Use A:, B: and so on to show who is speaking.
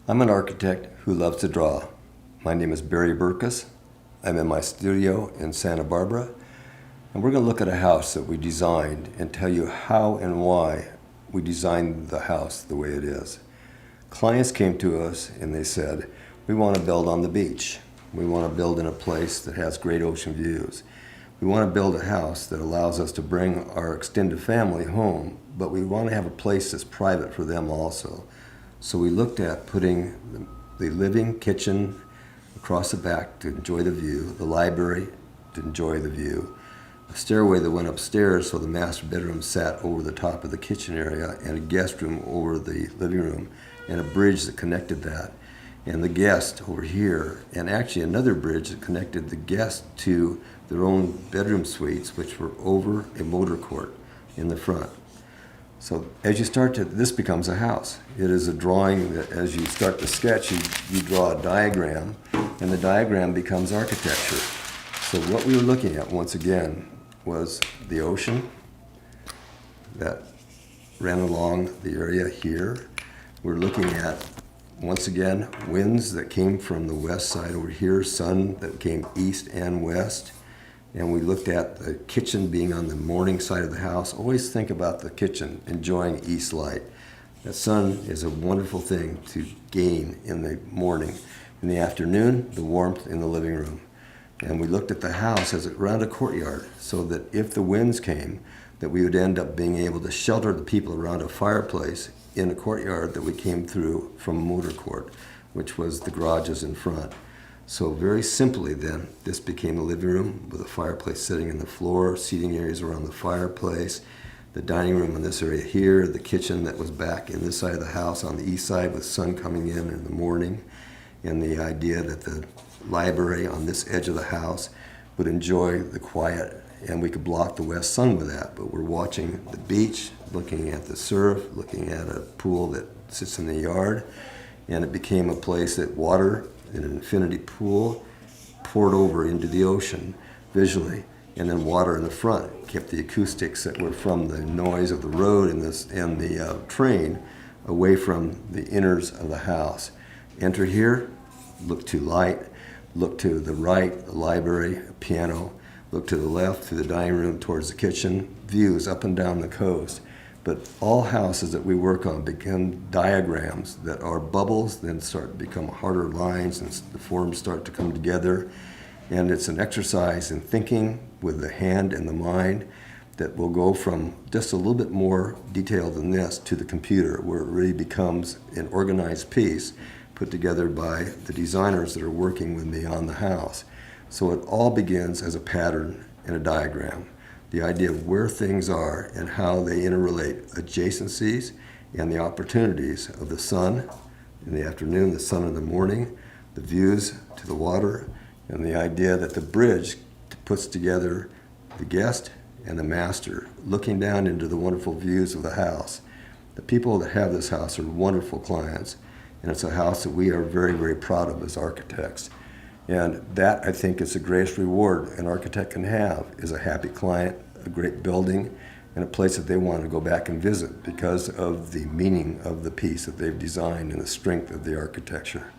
A: I'm an architect who loves to draw. My name is Barry Burkus. I'm in my studio in Santa Barbara, and we're going to look at a house that we designed and tell you how and why we designed the house the way it is. Clients came to us and they said, we want to build on the beach. We want to build in a place that has great ocean views. We want to build a house that allows us to bring our extended family home, but we want to have a place that's private for them also. So we looked at putting the living kitchen across the back to enjoy the view, the library to enjoy the view, a stairway that went upstairs so the master bedroom sat over the top of the kitchen area, and a guest room over the living room, and a bridge that connected that, and the guest over here, and actually another bridge that connected the guest to their own bedroom suites, which were over a motor court in the front. So as you start to, this becomes a house. It is a drawing that as you start to sketch, you draw a diagram, and the diagram becomes architecture. So what we were looking at, once again, was the ocean that ran along the area here. We're looking at, once again, winds that came from the west side over here, sun that came east and west. And we looked at the kitchen being on the morning side of the house. Always think about the kitchen enjoying east light. The sun is a wonderful thing to gain in the morning. In the afternoon, the warmth in the living room. And we looked at the house as around a courtyard, so that if the winds came, that we would end up being able to shelter the people around a fireplace in a courtyard that we came through from a motor court, which was the garages in front. So very simply then, this became a living room with a fireplace sitting in the floor, seating areas around the fireplace, the dining room in this area here, the kitchen that was back in this side of the house on the east side with sun coming in the morning, and the idea that the library on this edge of the house would enjoy the quiet, and we could block the west sun with that. But we're watching the beach, looking at the surf, looking at a pool that sits in the yard, and it became a place that water in an infinity pool poured over into the ocean visually, and then water in the front kept the acoustics that were from the noise of the road and the train away from the inners of the house. Enter here, look to light, look to the right, the library, a piano, look to the left, to the dining room, towards the kitchen, views up and down the coast. But all houses that we work on become diagrams that are bubbles, then start to become harder lines, and the forms start to come together. And it's an exercise in thinking with the hand and the mind that will go from just a little bit more detail than this to the computer, where it really becomes an organized piece put together by the designers that are working with me on the house. So it all begins as a pattern and a diagram. The idea of where things are and how they interrelate, adjacencies and the opportunities of the sun in the afternoon, the sun in the morning, the views to the water, and the idea that the bridge puts together the guest and the master, looking down into the wonderful views of the house. The people that have this house are wonderful clients, and it's a house that we are very, very proud of as architects. And that, I think, is the greatest reward an architect can have, is a happy client, a great building, and a place that they want to go back and visit because of the meaning of the piece that they've designed and the strength of the architecture.